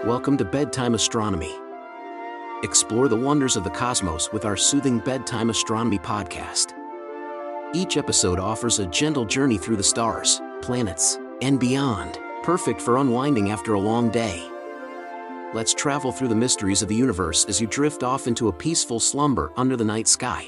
Welcome to Bedtime Astronomy. Explore the wonders of the cosmos with our soothing Bedtime Astronomy podcast. Each episode offers a gentle journey through the stars, planets, and beyond, perfect for unwinding after a long day. Let's travel through the mysteries of the universe as you drift off into a peaceful slumber under the night sky.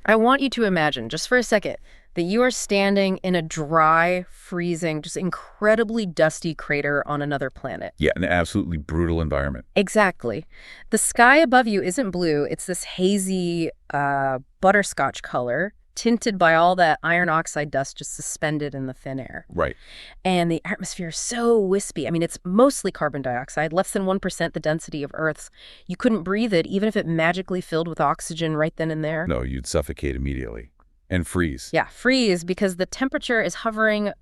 I want you to imagine, just for a second, that you are standing in a dry, freezing, just incredibly dusty crater on another planet. Yeah, an absolutely brutal environment. Exactly. The sky above you isn't blue. It's this hazy butterscotch color, tinted by all that iron oxide dust just suspended in the thin air. Right. And the atmosphere is so wispy. I mean, it's mostly carbon dioxide, less than 1% the density of Earth's. You couldn't breathe it, even if it magically filled with oxygen right then and there. No, you'd suffocate immediately. And freeze. Yeah, freeze, because the temperature is hovering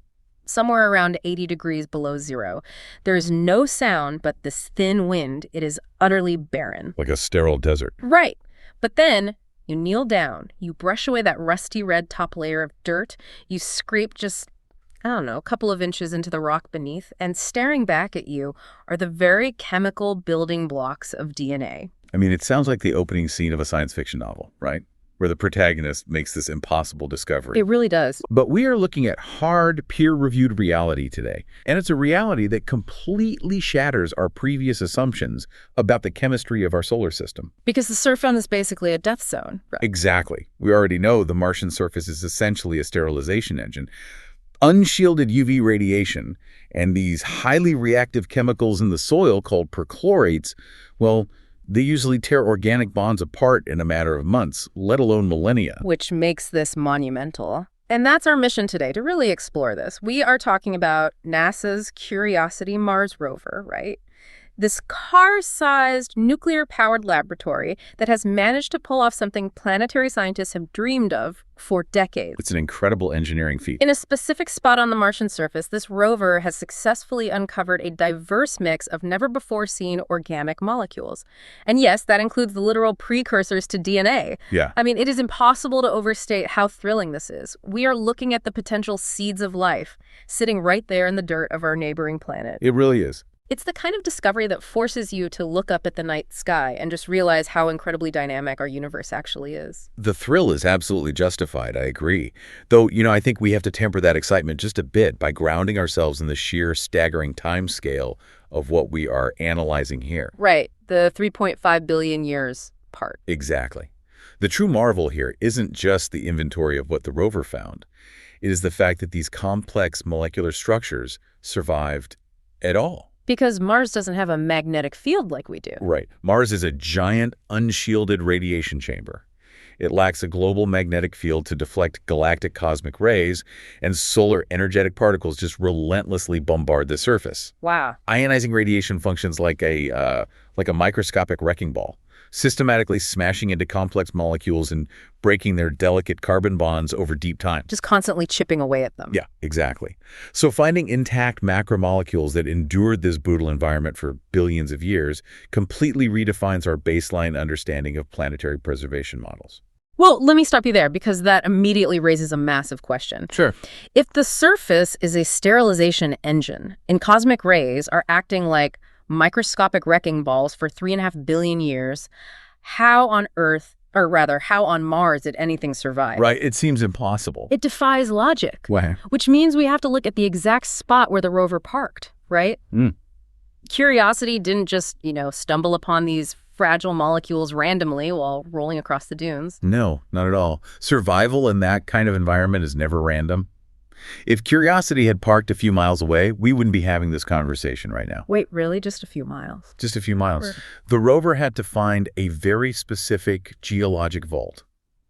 somewhere around 80 degrees below zero. There is no sound but this thin wind. It is utterly barren. Like a sterile desert. Right. But then you kneel down, you brush away that rusty red top layer of dirt, you scrape just, a couple of inches into the rock beneath, and staring back at you are the very chemical building blocks of DNA. I mean, it sounds like the opening scene of a science fiction novel, right? Where the protagonist makes this impossible discovery. It really does. But we are looking at hard, peer-reviewed reality today. And it's a reality that completely shatters our previous assumptions about the chemistry of our solar system. Because the surface is basically a death zone. Right? Exactly. We already know the Martian surface is essentially a sterilization engine. Unshielded UV radiation and these highly reactive chemicals in the soil called perchlorates, well, they usually tear organic bonds apart in a matter of months, let alone millennia. Which makes this monumental. And that's our mission today, to really explore this. We are talking about NASA's Curiosity Mars rover, right? This car-sized, nuclear-powered laboratory that has managed to pull off something planetary scientists have dreamed of for decades. It's an incredible engineering feat. In a specific spot on the Martian surface, this rover has successfully uncovered a diverse mix of never-before-seen organic molecules. And yes, that includes the literal precursors to DNA. Yeah. I mean, it is impossible to overstate how thrilling this is. We are looking at the potential seeds of life sitting right there in the dirt of our neighboring planet. It really is. It's the kind of discovery that forces you to look up at the night sky and just realize how incredibly dynamic our universe actually is. The thrill is absolutely justified, I agree. Though, I think we have to temper that excitement just a bit by grounding ourselves in the sheer staggering time scale of what we are analyzing here. Right, the 3.5 billion years part. Exactly. The true marvel here isn't just the inventory of what the rover found. It is the fact that these complex molecular structures survived at all. Because Mars doesn't have a magnetic field like we do. Right. Mars is a giant, unshielded radiation chamber. It lacks a global magnetic field to deflect galactic cosmic rays, and solar energetic particles just relentlessly bombard the surface. Wow. Ionizing radiation functions like a microscopic wrecking ball, systematically smashing into complex molecules and breaking their delicate carbon bonds over deep time. Just constantly chipping away at them. Yeah, exactly. So finding intact macromolecules that endured this brutal environment for billions of years completely redefines our baseline understanding of planetary preservation models. Well, let me stop you there, because that immediately raises a massive question. Sure. If the surface is a sterilization engine and cosmic rays are acting like microscopic wrecking balls for 3.5 billion years, how on Mars did anything survive? Right, it seems impossible. It defies logic. Why? Which means we have to look at the exact spot where the rover parked, right? Curiosity didn't just, stumble upon these fragile molecules randomly while rolling across the dunes. No, not at all. Survival in that kind of environment is never random. If Curiosity had parked a few miles away, we wouldn't be having this conversation right now. Wait, really? Just a few miles? Just a few miles. The rover had to find a very specific geologic vault.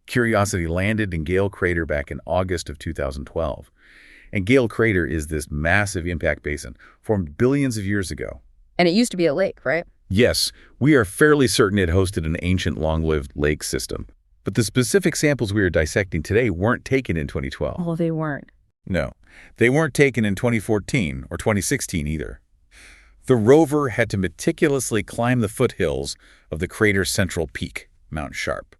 Curiosity landed in Gale Crater back in August of 2012. And Gale Crater is this massive impact basin formed billions of years ago. And it used to be a lake, right? Yes, we are fairly certain it hosted an ancient long-lived lake system. But the specific samples we are dissecting today weren't taken in 2012. Oh, they weren't. No, they weren't taken in 2014 or 2016 either. The rover had to meticulously climb the foothills of the crater's central peak, Mount Sharp.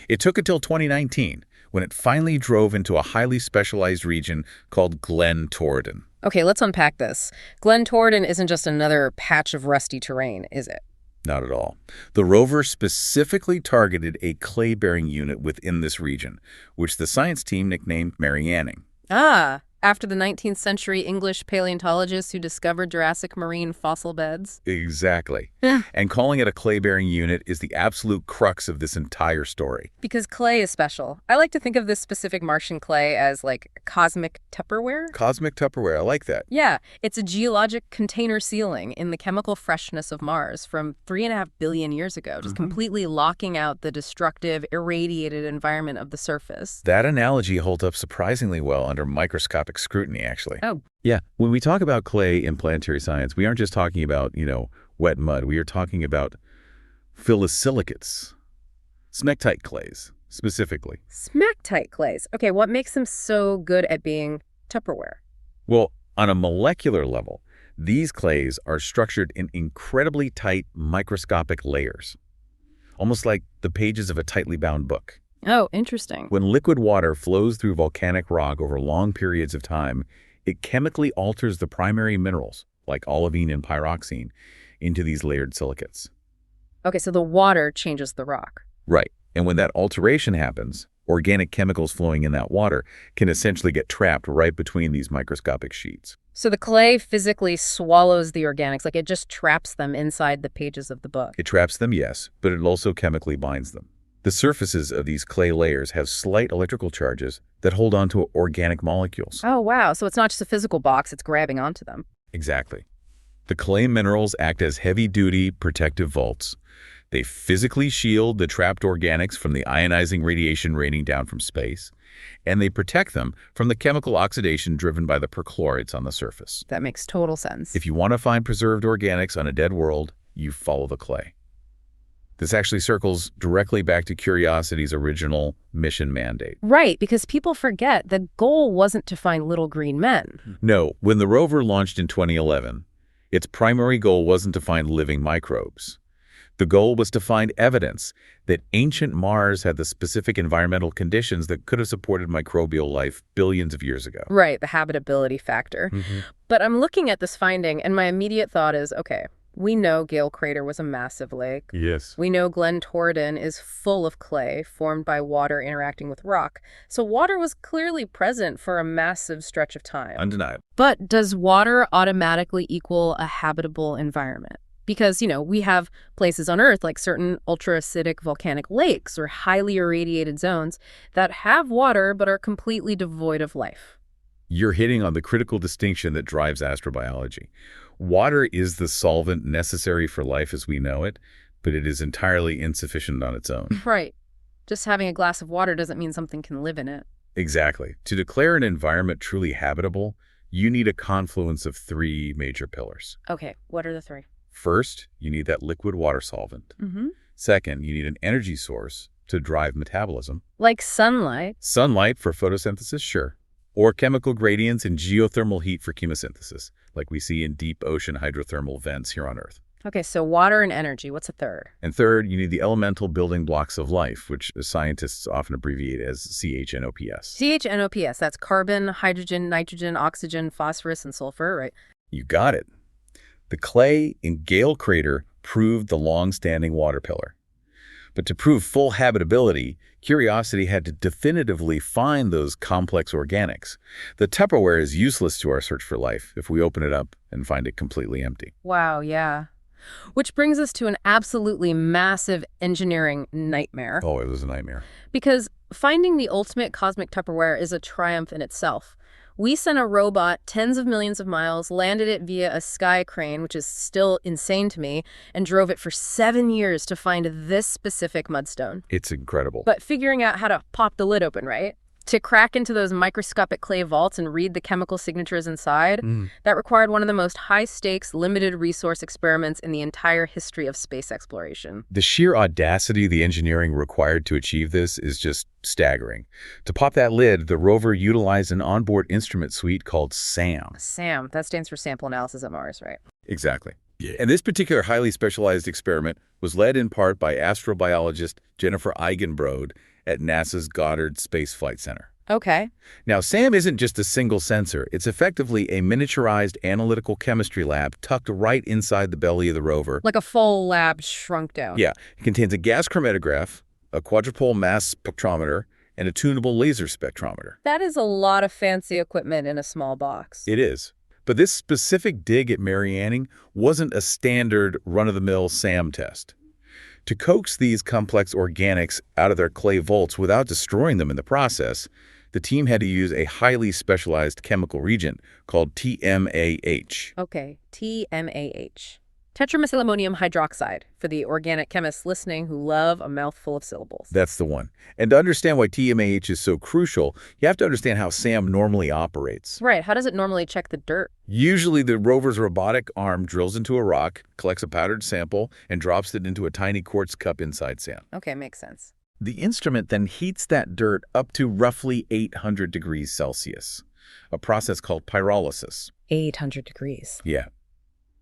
It took until 2019, when it finally drove into a highly specialized region called Glen Torridon. Okay, let's unpack this. Glen Torridon isn't just another patch of rusty terrain, is it? Not at all. The rover specifically targeted a clay-bearing unit within this region, which the science team nicknamed Marianning. Ah, after the 19th century English paleontologists who discovered Jurassic marine fossil beds? Exactly. And calling it a clay-bearing unit is the absolute crux of this entire story. Because clay is special. I like to think of this specific Martian clay as like cosmic Tupperware. Cosmic Tupperware, I like that. Yeah, it's a geologic container sealing in the chemical freshness of Mars from 3.5 billion years ago, just completely locking out the destructive, irradiated environment of the surface. That analogy holds up surprisingly well under microscopic scrutiny, actually. Oh. Yeah, when we talk about clay in planetary science, we aren't just talking about, wet mud. We are talking about phyllosilicates, smectite clays, specifically. Smectite clays. Okay, what makes them so good at being Tupperware? Well, on a molecular level, these clays are structured in incredibly tight microscopic layers, almost like the pages of a tightly bound book. Oh, interesting. When liquid water flows through volcanic rock over long periods of time, it chemically alters the primary minerals, like olivine and pyroxene, into these layered silicates. Okay, so the water changes the rock. Right. And when that alteration happens, organic chemicals flowing in that water can essentially get trapped right between these microscopic sheets. So the clay physically swallows the organics, like it just traps them inside the pages of the book. It traps them, yes, but it also chemically binds them. The surfaces of these clay layers have slight electrical charges that hold on to organic molecules. Oh, wow. So it's not just a physical box, it's grabbing onto them. Exactly. The clay minerals act as heavy-duty protective vaults. They physically shield the trapped organics from the ionizing radiation raining down from space, and they protect them from the chemical oxidation driven by the perchlorates on the surface. That makes total sense. If you want to find preserved organics on a dead world, you follow the clay. This actually circles directly back to Curiosity's original mission mandate. Right, because people forget the goal wasn't to find little green men. No, when the rover launched in 2011, its primary goal wasn't to find living microbes. The goal was to find evidence that ancient Mars had the specific environmental conditions that could have supported microbial life billions of years ago. Right, the habitability factor. But I'm looking at this finding, and my immediate thought is, okay, we know Gale Crater was a massive lake. Yes. We know Glen Torridon is full of clay formed by water interacting with rock. So water was clearly present for a massive stretch of time. Undeniable. But does water automatically equal a habitable environment? Because, we have places on Earth like certain ultra-acidic volcanic lakes or highly irradiated zones that have water but are completely devoid of life. You're hitting on the critical distinction that drives astrobiology. Water is the solvent necessary for life as we know it, but it is entirely insufficient on its own. Right. Just having a glass of water doesn't mean something can live in it. Exactly. To declare an environment truly habitable, you need a confluence of three major pillars. Okay, what are the three? First, you need that liquid water solvent. Second, you need an energy source to drive metabolism. Like sunlight. Sunlight for photosynthesis, sure. Or chemical gradients and geothermal heat for chemosynthesis, like we see in deep ocean hydrothermal vents here on Earth. Okay, so water and energy. What's a third? And third, you need the elemental building blocks of life, which scientists often abbreviate as CHNOPS. CHNOPS, that's carbon, hydrogen, nitrogen, oxygen, phosphorus, and sulfur, right? You got it. The clay in Gale Crater proved the long-standing water pillar. But to prove full habitability, Curiosity had to definitively find those complex organics. The Tupperware is useless to our search for life if we open it up and find it completely empty. Wow, yeah. Which brings us to an absolutely massive engineering nightmare. Oh, it was a nightmare. Because finding the ultimate cosmic Tupperware is a triumph in itself. We sent a robot tens of millions of miles, landed it via a sky crane, which is still insane to me, and drove it for 7 years to find this specific mudstone. It's incredible. But figuring out how to pop the lid open, right? To crack into those microscopic clay vaults and read the chemical signatures inside, that required one of the most high-stakes, limited-resource experiments in the entire history of space exploration. The sheer audacity of the engineering required to achieve this is just staggering. To pop that lid, the rover utilized an onboard instrument suite called SAM. SAM, that stands for Sample Analysis at Mars, right? Exactly. Yeah. And this particular highly specialized experiment was led in part by astrobiologist Jennifer Eigenbrode at NASA's Goddard Space Flight Center. Okay. Now, SAM isn't just a single sensor. It's effectively a miniaturized analytical chemistry lab tucked right inside the belly of the rover. Like a full lab shrunk down. Yeah, it contains a gas chromatograph, a quadrupole mass spectrometer, and a tunable laser spectrometer. That is a lot of fancy equipment in a small box. It is. But this specific dig at Marianning wasn't a standard run-of-the-mill SAM test. To coax these complex organics out of their clay vaults without destroying them in the process, the team had to use a highly specialized chemical reagent called TMAH. Okay, TMAH. Tetramethylammonium hydroxide, for the organic chemists listening who love a mouthful of syllables. That's the one. And to understand why TMAH is so crucial, you have to understand how SAM normally operates. Right, how does it normally check the dirt? Usually the rover's robotic arm drills into a rock, collects a powdered sample, and drops it into a tiny quartz cup inside SAM. Okay, makes sense. The instrument then heats that dirt up to roughly 800 degrees Celsius, a process called pyrolysis. 800 degrees. Yeah.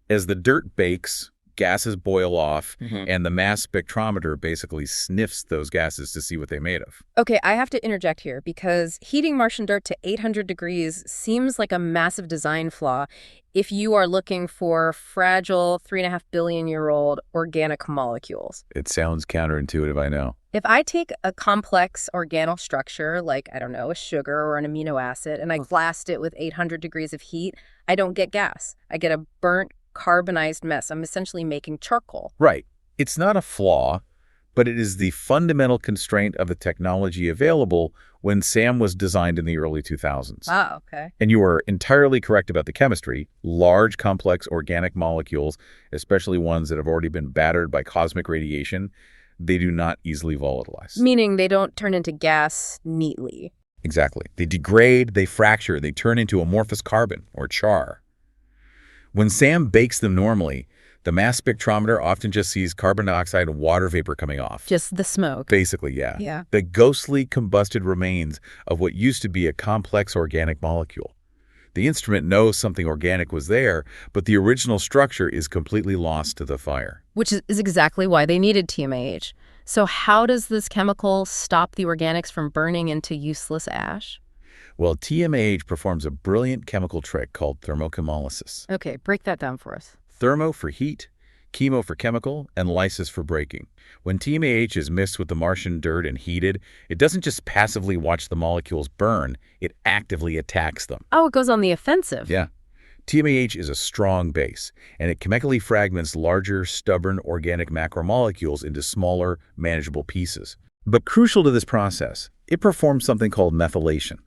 As the dirt bakes, gases boil off, and the mass spectrometer basically sniffs those gases to see what they're made of. Okay, I have to interject here because heating Martian dirt to 800 degrees seems like a massive design flaw if you are looking for fragile 3.5 billion-year-old organic molecules. It sounds counterintuitive, I know. If I take a complex organelle structure, like, I don't know, a sugar or an amino acid, and I blast it with 800 degrees of heat, I don't get gas. I get a burnt, carbonized mess. I'm essentially making charcoal. Right. It's not a flaw, but it is the fundamental constraint of the technology available when SAM was designed in the early 2000s. Wow, okay. And you are entirely correct about the chemistry. Large, complex organic molecules, especially ones that have already been battered by cosmic radiation, they do not easily volatilize. Meaning they don't turn into gas neatly. Exactly. They degrade, they fracture, they turn into amorphous carbon or char. When SAM bakes them normally, the mass spectrometer often just sees carbon dioxide and water vapor coming off. Just the smoke. Basically, yeah. Yeah. The ghostly combusted remains of what used to be a complex organic molecule. The instrument knows something organic was there, but the original structure is completely lost to the fire. Which is exactly why they needed TMAH. So how does this chemical stop the organics from burning into useless ash? Well, TMAH performs a brilliant chemical trick called thermochemolysis. Okay, break that down for us. Thermo for heat, chemo for chemical, and lysis for breaking. When TMAH is mixed with the Martian dirt and heated, it doesn't just passively watch the molecules burn, it actively attacks them. Oh, it goes on the offensive. Yeah. TMAH is a strong base, and it chemically fragments larger, stubborn organic macromolecules into smaller, manageable pieces. But crucial to this process, it performs something called methylation.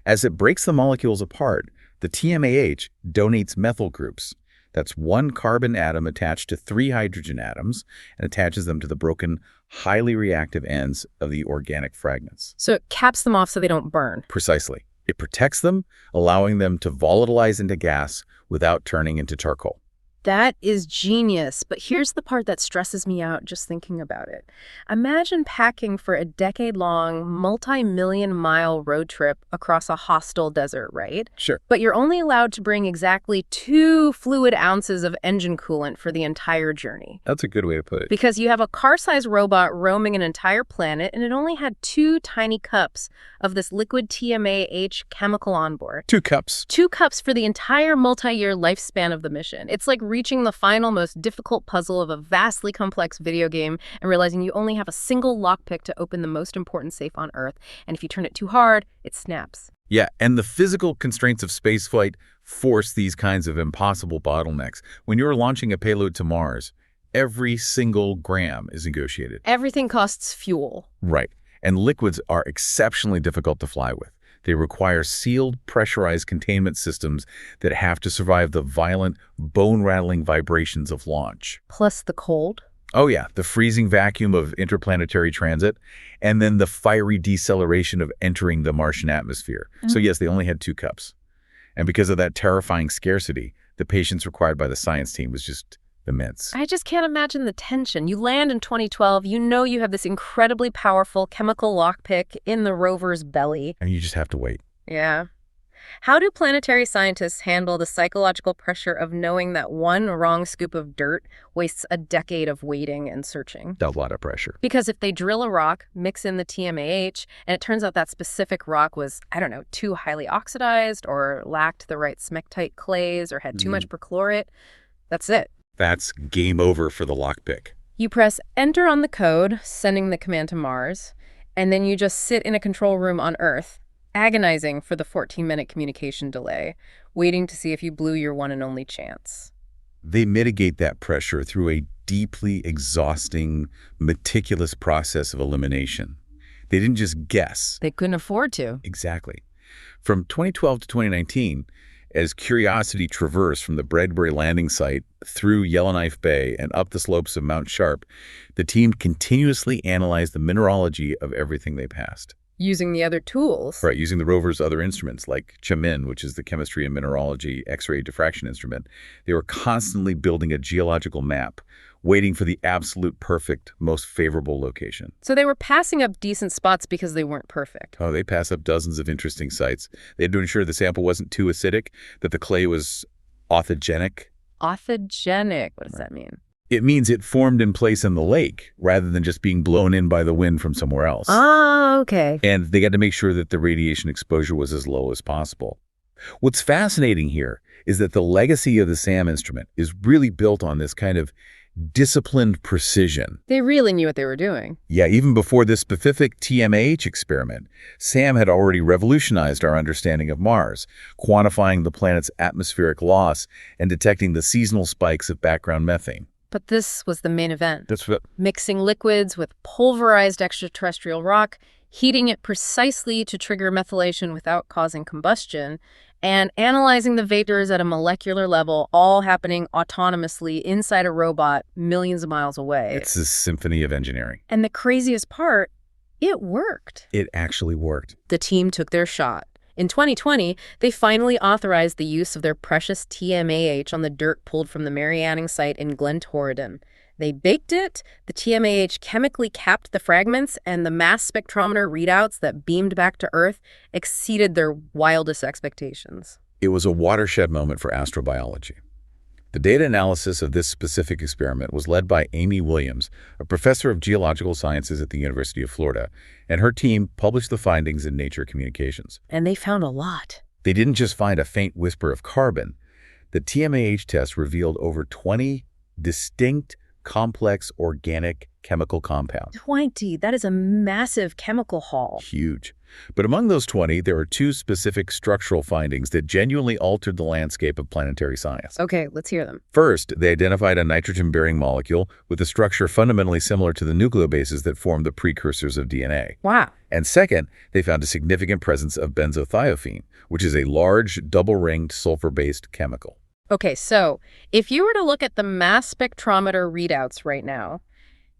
As it breaks the molecules apart, the TMAH donates methyl groups. That's one carbon atom attached to 3 hydrogen atoms and attaches them to the broken, highly reactive ends of the organic fragments. So it caps them off so they don't burn. Precisely. It protects them, allowing them to volatilize into gas without turning into charcoal. That is genius, but here's the part that stresses me out just thinking about it. Imagine packing for a decade-long, multi-million-mile road trip across a hostile desert, right? Sure. But you're only allowed to bring exactly 2 fluid ounces of engine coolant for the entire journey. That's a good way to put it. Because you have a car-sized robot roaming an entire planet, and it only had 2 tiny cups of this liquid TMAH chemical on board. 2 cups. 2 cups for the entire multi-year lifespan of the mission. It's like reaching the final, most difficult puzzle of a vastly complex video game and realizing you only have a single lockpick to open the most important safe on Earth, and if you turn it too hard, it snaps. Yeah, and the physical constraints of spaceflight force these kinds of impossible bottlenecks. When you're launching a payload to Mars, every single gram is negotiated. Everything costs fuel. Right, and liquids are exceptionally difficult to fly with. They require sealed, pressurized containment systems that have to survive the violent, bone-rattling vibrations of launch. Plus the cold. Oh yeah, the freezing vacuum of interplanetary transit, and then the fiery deceleration of entering the Martian atmosphere. So yes, they only had 2 cups. And because of that terrifying scarcity, the patience required by the science team was just immense. I just can't imagine the tension. You land in 2012, you know you have this incredibly powerful chemical lockpick in the rover's belly. And you just have to wait. Yeah. How do planetary scientists handle the psychological pressure of knowing that one wrong scoop of dirt wastes a decade of waiting and searching? A lot of pressure. Because if they drill a rock, mix in the TMAH, and it turns out that specific rock was, I don't know, too highly oxidized or lacked the right smectite clays or had too much perchlorate, that's it. That's game over for the lockpick. You press enter on the code, sending the command to Mars, and then you just sit in a control room on Earth, agonizing for the 14-minute communication delay, waiting to see if you blew your one and only chance. They mitigate that pressure through a deeply exhausting, meticulous process of elimination. They didn't just guess. They couldn't afford to. Exactly. From 2012 to 2019, as Curiosity traversed from the Bradbury landing site through Yellowknife Bay and up the slopes of Mount Sharp, the team continuously analyzed the mineralogy of everything they passed. Using the other tools. Right, using the rover's other instruments like CHEMIN, which is the chemistry and mineralogy X-ray diffraction instrument. They were constantly building a geological map, waiting for the absolute perfect, most favorable location. So they were passing up decent spots because they weren't perfect. Oh, they passed up dozens of interesting sites. They had to ensure the sample wasn't too acidic, that the clay was authigenic. Authigenic, what does that mean? It means it formed in place in the lake rather than just being blown in by the wind from somewhere else. Ah, okay. And they got to make sure that the radiation exposure was as low as possible. What's fascinating here is that the legacy of the SAM instrument is really built on this kind of disciplined precision. They really knew what they were doing. Yeah, even before this specific TMAH experiment, SAM had already revolutionized our understanding of Mars, quantifying the planet's atmospheric loss and detecting the seasonal spikes of background methane. But this was the main event. That's what... Mixing liquids with pulverized extraterrestrial rock, heating it precisely to trigger methylation without causing combustion, and analyzing the vapors at a molecular level, all happening autonomously inside a robot millions of miles away. It's a symphony of engineering. And the craziest part, it worked. It actually worked. The team took their shot. In 2020, they finally authorized the use of their precious TMAH on the dirt pulled from the Marianning site in Glen Torridon. They baked it, the TMAH chemically capped the fragments, and the mass spectrometer readouts that beamed back to Earth exceeded their wildest expectations. It was a watershed moment for astrobiology. The data analysis of this specific experiment was led by Amy Williams, a professor of geological sciences at the University of Florida, and her team published the findings in Nature Communications. And they found a lot. They didn't just find a faint whisper of carbon. The TMAH test revealed over 20 distinct, complex, organic chemical compounds. 20, that is a massive chemical haul. Huge. But among those 20, there are two specific structural findings that genuinely altered the landscape of planetary science. Okay, let's hear them. First, they identified a nitrogen-bearing molecule with a structure fundamentally similar to the nucleobases that form the precursors of DNA. Wow. And second, they found a significant presence of benzothiophene, which is a large, double-ringed sulfur-based chemical. Okay, so if you were to look at the mass spectrometer readouts right now,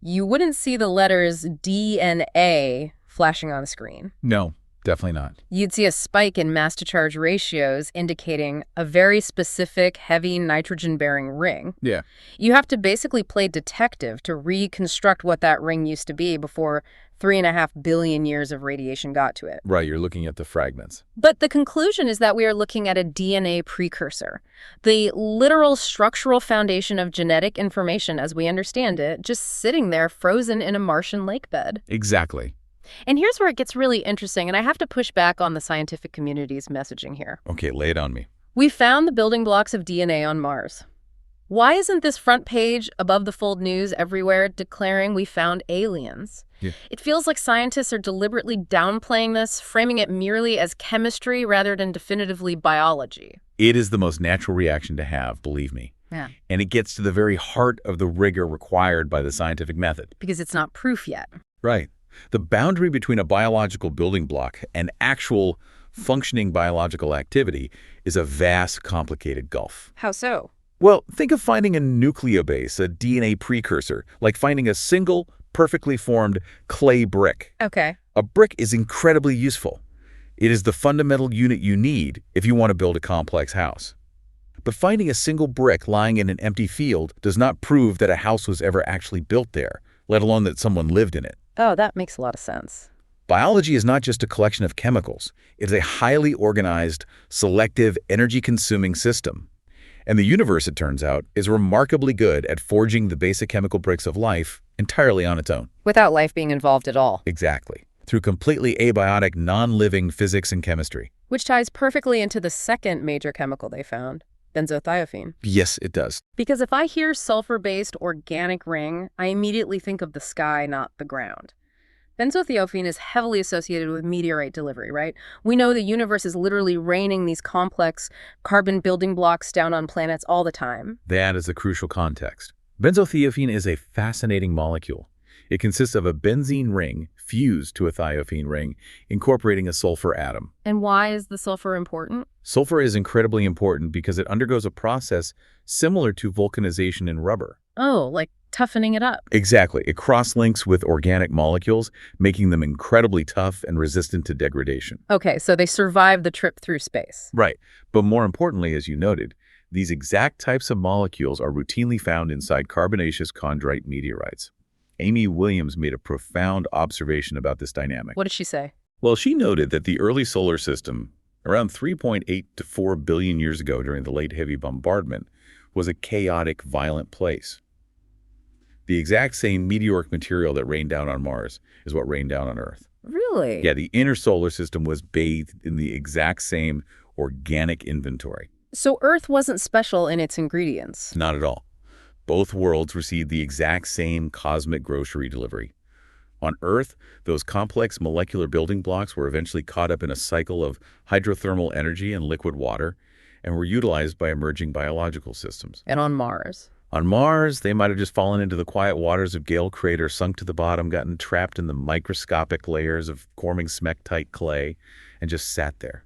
you wouldn't see the letters D and A flashing on the screen. No, definitely not. You'd see a spike in mass-to-charge ratios indicating a very specific heavy nitrogen-bearing ring. Yeah. You have to basically play detective to reconstruct what that ring used to be before 3.5 billion years of radiation got to it. Right, you're looking at the fragments. But the conclusion is that we are looking at a DNA precursor, the literal structural foundation of genetic information as we understand it, just sitting there frozen in a Martian lake bed. Exactly. And here's where it gets really interesting, and I have to push back on the scientific community's messaging here. Okay, lay it on me. We found the building blocks of DNA on Mars. Why isn't this front page above the fold news everywhere declaring we found aliens? Yeah. It feels like scientists are deliberately downplaying this, framing it merely as chemistry rather than definitively biology. It is the most natural reaction to have, believe me. Yeah. And it gets to the very heart of the rigor required by the scientific method. Because it's not proof yet. Right. The boundary between a biological building block and actual functioning biological activity is a vast, complicated gulf. How so? Well, think of finding a nucleobase, a DNA precursor, like finding a single, perfectly formed clay brick. Okay. A brick is incredibly useful. It is the fundamental unit you need if you want to build a complex house. But finding a single brick lying in an empty field does not prove that a house was ever actually built there, let alone that someone lived in it. Oh, that makes a lot of sense. Biology is not just a collection of chemicals. It's a highly organized, selective, energy-consuming system. And the universe, it turns out, is remarkably good at forging the basic chemical bricks of life entirely on its own. Without life being involved at all. Exactly. Through completely abiotic, non-living physics and chemistry. Which ties perfectly into the second major chemical they found, benzothiophene. Yes, it does. Because if I hear sulfur-based organic ring, I immediately think of the sky, not the ground. Benzothiophene is heavily associated with meteorite delivery, right? We know the universe is literally raining these complex carbon building blocks down on planets all the time. That is the crucial context. Benzothiophene is a fascinating molecule. It consists of a benzene ring fused to a thiophene ring, incorporating a sulfur atom. And why is the sulfur important? Sulfur is incredibly important because it undergoes a process similar to vulcanization in rubber. Oh, like toughening it up. Exactly. It cross-links with organic molecules, making them incredibly tough and resistant to degradation. Okay, so they survive the trip through space. Right. But more importantly, as you noted, these exact types of molecules are routinely found inside carbonaceous chondrite meteorites. Amy Williams made a profound observation about this dynamic. What did she say? Well, she noted that the early solar system, around 3.8 to 4 billion years ago during the late heavy bombardment, was a chaotic, violent place. The exact same meteoric material that rained down on Mars is what rained down on Earth. Really? Yeah, the inner solar system was bathed in the exact same organic inventory. So Earth wasn't special in its ingredients? Not at all. Both worlds received the exact same cosmic grocery delivery. On Earth, those complex molecular building blocks were eventually caught up in a cycle of hydrothermal energy and liquid water and were utilized by emerging biological systems. And on Mars? On Mars, they might have just fallen into the quiet waters of Gale Crater, sunk to the bottom, gotten trapped in the microscopic layers of forming smectite clay, and just sat there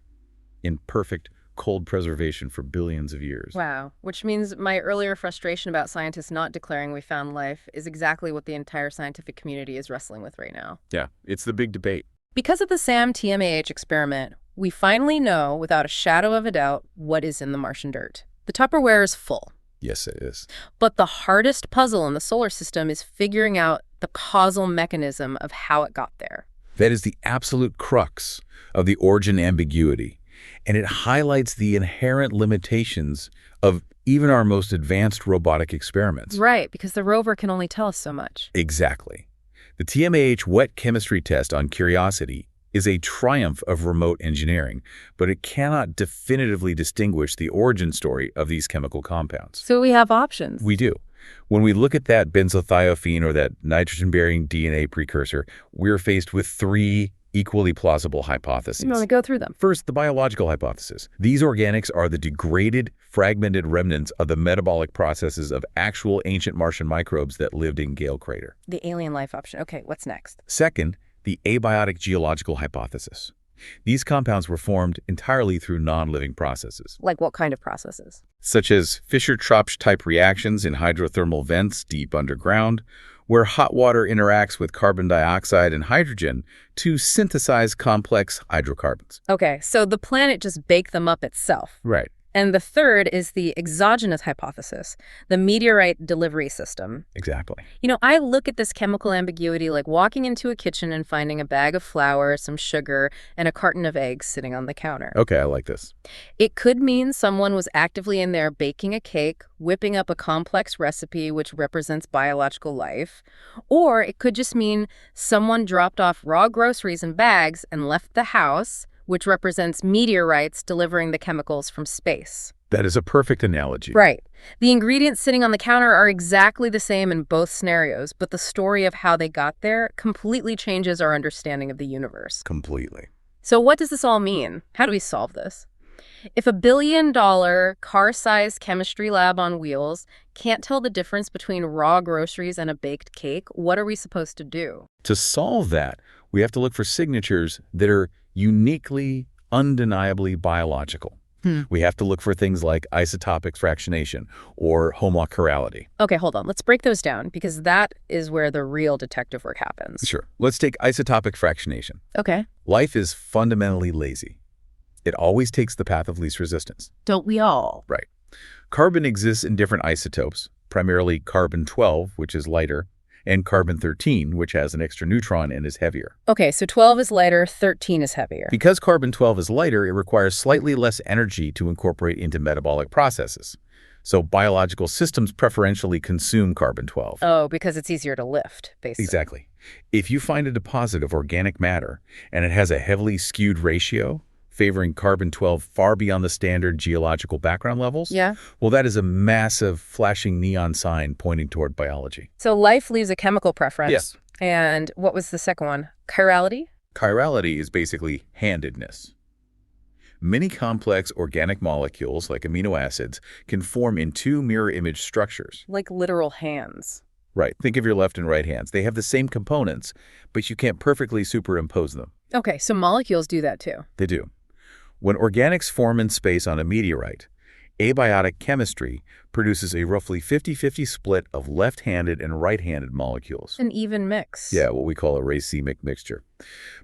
in perfect cold preservation for billions of years. Wow. Which means my earlier frustration about scientists not declaring we found life is exactly what the entire scientific community is wrestling with right now. Yeah, it's the big debate. Because of the SAM-TMAH experiment, we finally know, without a shadow of a doubt, what is in the Martian dirt. The Tupperware is full. Yes, it is. But the hardest puzzle in the solar system is figuring out the causal mechanism of how it got there. That is the absolute crux of the origin ambiguity, and it highlights the inherent limitations of even our most advanced robotic experiments. Right, because the rover can only tell us so much. Exactly. The TMAH wet chemistry test on Curiosity is a triumph of remote engineering, but it cannot definitively distinguish the origin story of these chemical compounds. So we have options. We do. When we look at that benzothiophene or that nitrogen-bearing DNA precursor, we're faced with three equally plausible hypotheses. You want to go through them? First, the biological hypothesis. These organics are the degraded, fragmented remnants of the metabolic processes of actual ancient Martian microbes that lived in Gale Crater. The alien life option. Okay, what's next? Second, the abiotic geological hypothesis. These compounds were formed entirely through non-living processes. Like what kind of processes? Such as Fischer-Tropsch-type reactions in hydrothermal vents deep underground, where hot water interacts with carbon dioxide and hydrogen to synthesize complex hydrocarbons. Okay, so the planet just baked them up itself. Right. And the third is the exogenous hypothesis, the meteorite delivery system. Exactly. You know, I look at this chemical ambiguity like walking into a kitchen and finding a bag of flour, some sugar, and a carton of eggs sitting on the counter. Okay, I like this. It could mean someone was actively in there baking a cake, whipping up a complex recipe which represents biological life, or it could just mean someone dropped off raw groceries in bags and left the house, which represents meteorites delivering the chemicals from space. That is a perfect analogy. Right. The ingredients sitting on the counter are exactly the same in both scenarios, but the story of how they got there completely changes our understanding of the universe. Completely. So what does this all mean? How do we solve this? If $1 billion car-sized chemistry lab on wheels can't tell the difference between raw groceries and a baked cake, what are we supposed to do? To solve that, we have to look for signatures that are uniquely, undeniably biological. We have to look for things like isotopic fractionation or homochirality. Okay, hold on. Let's break those down because that is where the real detective work happens. Sure. Let's take isotopic fractionation. Okay. Life is fundamentally lazy. It always takes the path of least resistance. Don't we all? Right. Carbon exists in different isotopes, primarily carbon-12, which is lighter, and carbon-13, which has an extra neutron and is heavier. Okay, so 12 is lighter, 13 is heavier. Because carbon-12 is lighter, it requires slightly less energy to incorporate into metabolic processes. So biological systems preferentially consume carbon-12. Oh, because it's easier to lift, basically. Exactly. If you find a deposit of organic matter and it has a heavily skewed ratio, favoring carbon-12 far beyond the standard geological background levels, well, that is a massive flashing neon sign pointing toward biology. So life leaves a chemical preference. Yes. And what was the second one? Chirality? Chirality is basically handedness. Many complex organic molecules, like amino acids, can form in two mirror image structures. Like literal hands. Right. Think of your left and right hands. They have the same components, but you can't perfectly superimpose them. Okay, so molecules do that too. They do. When organics form in space on a meteorite, abiotic chemistry produces a roughly 50-50 split of left-handed and right-handed molecules. An even mix. Yeah, what we call a racemic mixture.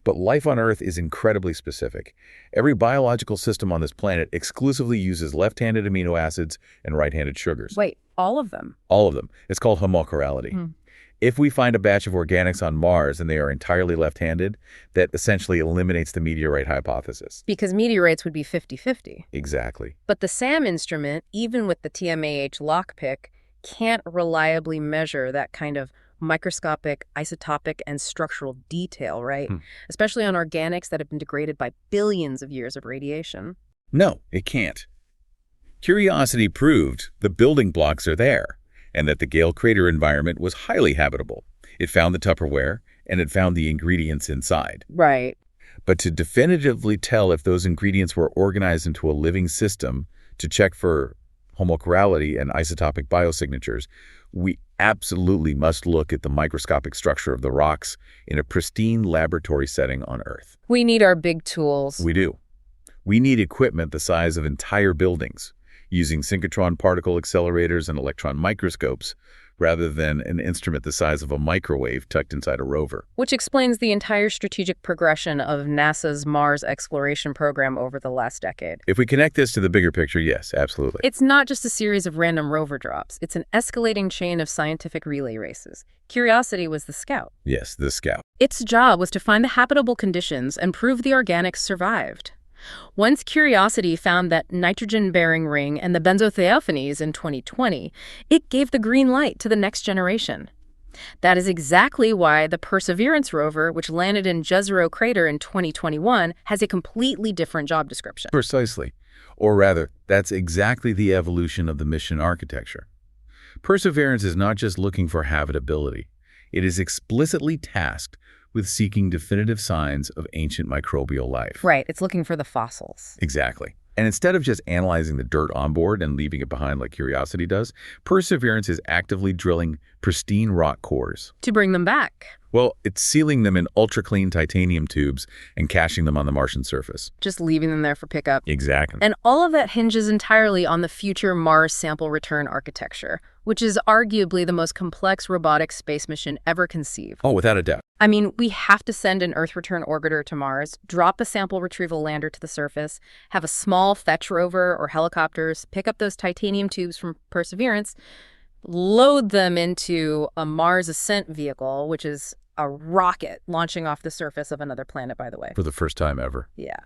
But life on Earth is incredibly specific. Every biological system on this planet exclusively uses left-handed amino acids and right-handed sugars. Wait, all of them? All of them. It's called homochirality. If we find a batch of organics on Mars and they are entirely left-handed, that essentially eliminates the meteorite hypothesis. Because meteorites would be 50-50. Exactly. But the SAM instrument, even with the TMAH lockpick, can't reliably measure that kind of microscopic, isotopic, and structural detail, right? Especially on organics that have been degraded by billions of years of radiation. No, it can't. Curiosity proved the building blocks are there, and that the Gale crater environment was highly habitable. It found the Tupperware, and it found the ingredients inside. Right. But to definitively tell if those ingredients were organized into a living system, to check for homochirality and isotopic biosignatures, we absolutely must look at the microscopic structure of the rocks in a pristine laboratory setting on Earth. We need our big tools. We do. We need equipment the size of entire buildings, using synchrotron particle accelerators and electron microscopes, rather than an instrument the size of a microwave tucked inside a rover. Which explains the entire strategic progression of NASA's Mars exploration program over the last decade. If we connect this to the bigger picture, yes, absolutely. It's not just a series of random rover drops. It's an escalating chain of scientific relay races. Curiosity was the scout. Yes, the scout. Its job was to find the habitable conditions and prove the organics survived. Once Curiosity found that nitrogen-bearing ring and the benzothiophenies in 2020, it gave the green light to the next generation. That is exactly why the Perseverance rover, which landed in Jezero crater in 2021, has a completely different job description. Precisely. Or rather, that's exactly the evolution of the mission architecture. Perseverance is not just looking for habitability. It is explicitly tasked with seeking definitive signs of ancient microbial life. Right, it's looking for the fossils. Exactly. And instead of just analyzing the dirt on board and leaving it behind like Curiosity does, Perseverance is actively drilling pristine rock cores. To bring them back. Well, it's sealing them in ultra-clean titanium tubes and caching them on the Martian surface. Just leaving them there for pickup. Exactly. And all of that hinges entirely on the future Mars sample return architecture, which is arguably the most complex robotic space mission ever conceived. Oh, without a doubt. I mean, we have to send an Earth return orbiter to Mars, drop a sample retrieval lander to the surface, have a small fetch rover or helicopters pick up those titanium tubes from Perseverance, load them into a Mars ascent vehicle, which is a rocket launching off the surface of another planet, by the way. For the first time ever. Yeah.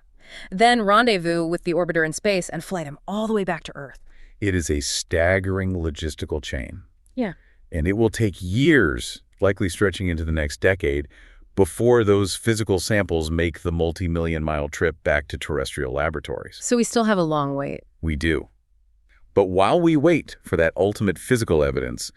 Then rendezvous with the orbiter in space and flight him all the way back to Earth. It is a staggering logistical chain. Yeah. And it will take years, likely stretching into the next decade, before those physical samples make the multi-million-mile trip back to terrestrial laboratories. So we still have a long wait. We do. But while we wait for that ultimate physical evidence,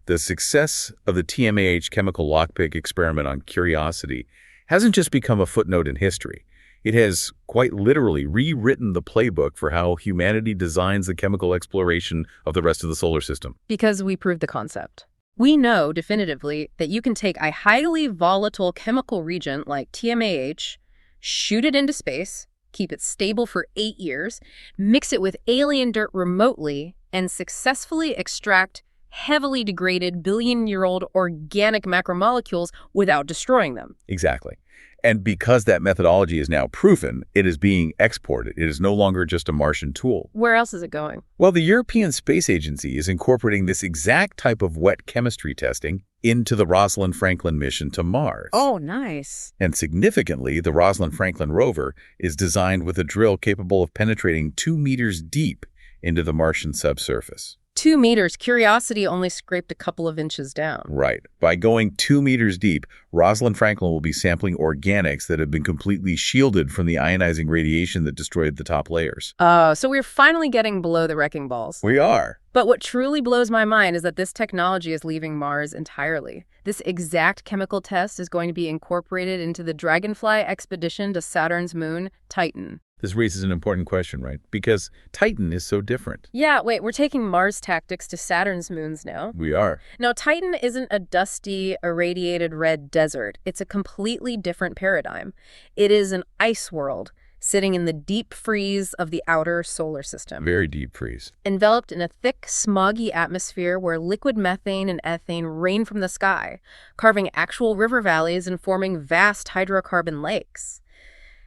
the success of the TMAH chemical lockpick experiment on Curiosity hasn't just become a footnote in history. It has quite literally rewritten the playbook for how humanity designs the chemical exploration of the rest of the solar system. Because we proved the concept. We know definitively that you can take a highly volatile chemical reagent like TMAH, shoot it into space, keep it stable for 8 years, mix it with alien dirt remotely, and successfully extract heavily degraded billion-year-old organic macromolecules without destroying them. Exactly. And because that methodology is now proven, it is being exported. It is no longer just a Martian tool. Where else is it going? Well, the European Space Agency is incorporating this exact type of wet chemistry testing into the Rosalind Franklin mission to Mars. Oh, nice. And significantly, the Rosalind Franklin rover is designed with a drill capable of penetrating 2 meters deep into the Martian subsurface. 2 meters. Curiosity only scraped a couple of inches down. Right. By going 2 meters deep, Rosalind Franklin will be sampling organics that have been completely shielded from the ionizing radiation that destroyed the top layers. So we're finally getting below the wrecking balls. We are. But what truly blows my mind is that this technology is leaving Mars entirely. This exact chemical test is going to be incorporated into the Dragonfly expedition to Saturn's moon, Titan. This raises an important question, right? Because Titan is so different. Yeah, wait, we're taking Mars tactics to Saturn's moons now. We are. Now, Titan isn't a dusty, irradiated red desert. It's a completely different paradigm. It is an ice world sitting in the deep freeze of the outer solar system. Very deep freeze. Enveloped in a thick, smoggy atmosphere where liquid methane and ethane rain from the sky, carving actual river valleys and forming vast hydrocarbon lakes.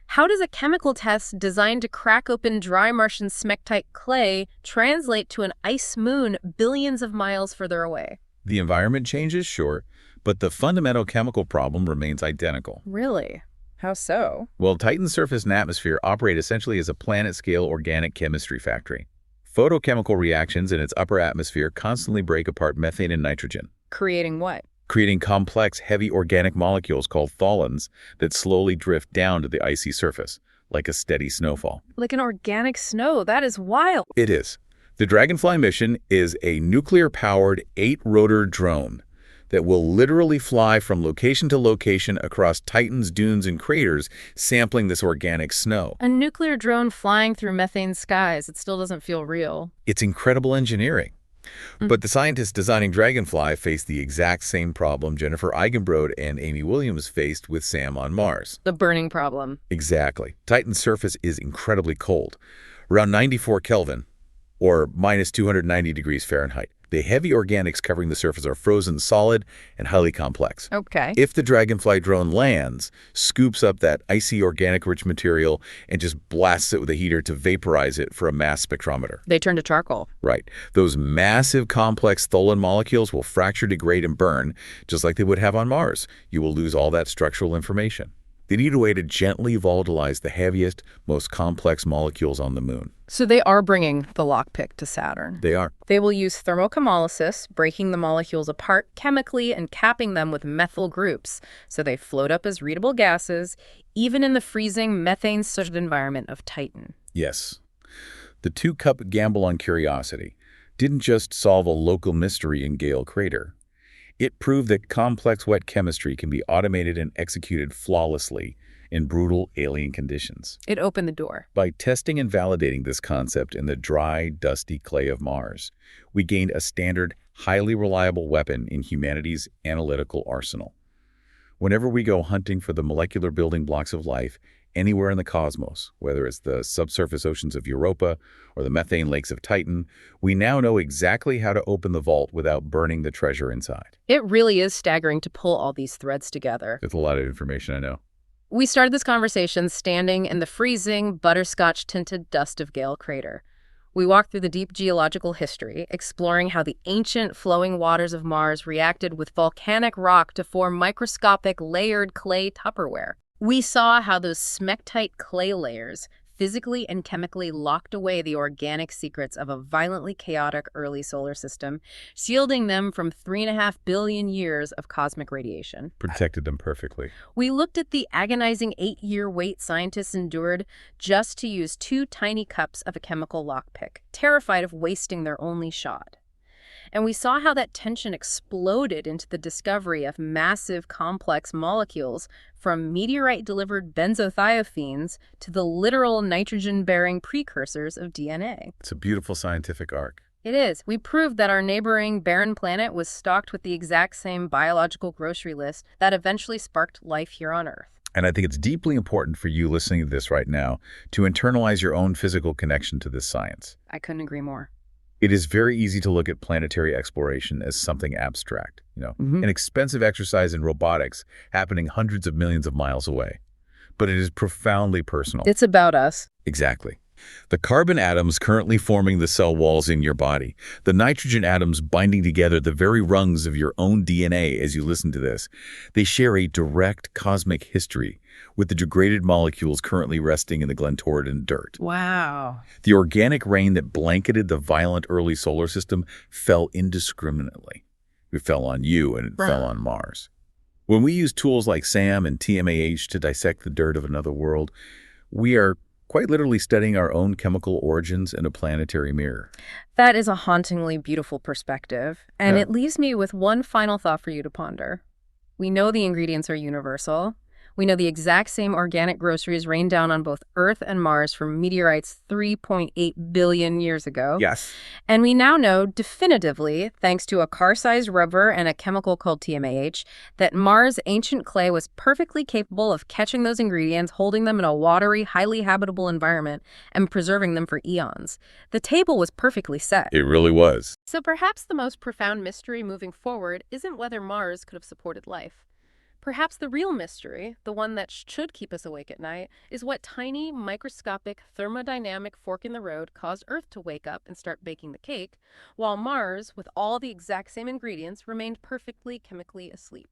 How does a chemical test designed to crack open dry Martian smectite clay translate to an ice moon billions of miles further away? The environment changes, sure, but the fundamental chemical problem remains identical. Really? How so? Well, Titan's surface and atmosphere operate essentially as a planet-scale organic chemistry factory. Photochemical reactions in its upper atmosphere constantly break apart methane and nitrogen. Creating what? Creating complex, heavy organic molecules called tholins that slowly drift down to the icy surface, like a steady snowfall. Like an organic snow. That is wild. It is. The Dragonfly mission is a nuclear-powered 8-rotor drone that will literally fly from location to location across Titan's dunes and craters, sampling this organic snow. A nuclear drone flying through methane skies. It still doesn't feel real. It's incredible engineering. But the scientists designing Dragonfly faced the exact same problem Jennifer Eigenbrod and Amy Williams faced with Sam on Mars. The burning problem. Exactly. Titan's surface is incredibly cold, around 94 Kelvin, or minus 290 degrees Fahrenheit. The heavy organics covering the surface are frozen solid and highly complex. Okay. If the Dragonfly drone lands, scoops up that icy organic-rich material, and just blasts it with a heater to vaporize it for a mass spectrometer. They turn to charcoal. Right. Those massive, complex tholin molecules will fracture, degrade, and burn, just like they would have on Mars. You will lose all that structural information. They need a way to gently volatilize the heaviest, most complex molecules on the moon. So they are bringing the lockpick to Saturn. They are. They will use thermochemolysis, breaking the molecules apart chemically and capping them with methyl groups, so they float up as readable gases, even in the freezing, methane-soaked environment of Titan. Yes. The 2-cup gamble on curiosity didn't just solve a local mystery in Gale Crater. It proved that complex wet chemistry can be automated and executed flawlessly in brutal alien conditions. It opened the door. By testing and validating this concept in the dry, dusty clay of Mars, we gained a standard, highly reliable weapon in humanity's analytical arsenal. Whenever we go hunting for the molecular building blocks of life anywhere in the cosmos, whether it's the subsurface oceans of Europa or the methane lakes of Titan, we now know exactly how to open the vault without burning the treasure inside. It really is staggering to pull all these threads together. It's a lot of information, I know. We started this conversation standing in the freezing, butterscotch-tinted dust of Gale Crater. We walked through the deep geological history, exploring how the ancient flowing waters of Mars reacted with volcanic rock to form microscopic layered clay Tupperware. We saw how those smectite clay layers physically and chemically locked away the organic secrets of a violently chaotic early solar system, shielding them from 3.5 billion years of cosmic radiation. Protected them perfectly. We looked at the agonizing 8-year wait scientists endured just to use 2 tiny cups of a chemical lockpick, terrified of wasting their only shot. And we saw how that tension exploded into the discovery of massive, complex molecules from meteorite-delivered benzothiophene to the literal nitrogen-bearing precursors of DNA. It's a beautiful scientific arc. It is. We proved that our neighboring barren planet was stocked with the exact same biological grocery list that eventually sparked life here on Earth. And I think it's deeply important for you listening to this right now to internalize your own physical connection to this science. I couldn't agree more. It is very easy to look at planetary exploration as something abstract, an expensive exercise in robotics happening hundreds of millions of miles away. But it is profoundly personal. It's about us. Exactly. The carbon atoms currently forming the cell walls in your body, the nitrogen atoms binding together the very rungs of your own DNA as you listen to this, they share a direct cosmic history with the degraded molecules currently resting in the Glentorridin dirt. Wow. The organic rain that blanketed the violent early solar system fell indiscriminately. It fell on you and it fell on Mars. When we use tools like SAM and TMAH to dissect the dirt of another world, we are quite literally studying our own chemical origins in a planetary mirror. That is a hauntingly beautiful perspective, and it leaves me with one final thought for you to ponder. We know the ingredients are universal. We know the exact same organic groceries rained down on both Earth and Mars from meteorites 3.8 billion years ago. Yes. And we now know definitively, thanks to a car-sized rover and a chemical called TMAH, that Mars' ancient clay was perfectly capable of catching those ingredients, holding them in a watery, highly habitable environment, and preserving them for eons. The table was perfectly set. It really was. So perhaps the most profound mystery moving forward isn't whether Mars could have supported life. Perhaps the real mystery, the one that should keep us awake at night, is what tiny, microscopic, thermodynamic fork in the road caused Earth to wake up and start baking the cake, while Mars, with all the exact same ingredients, remained perfectly chemically asleep.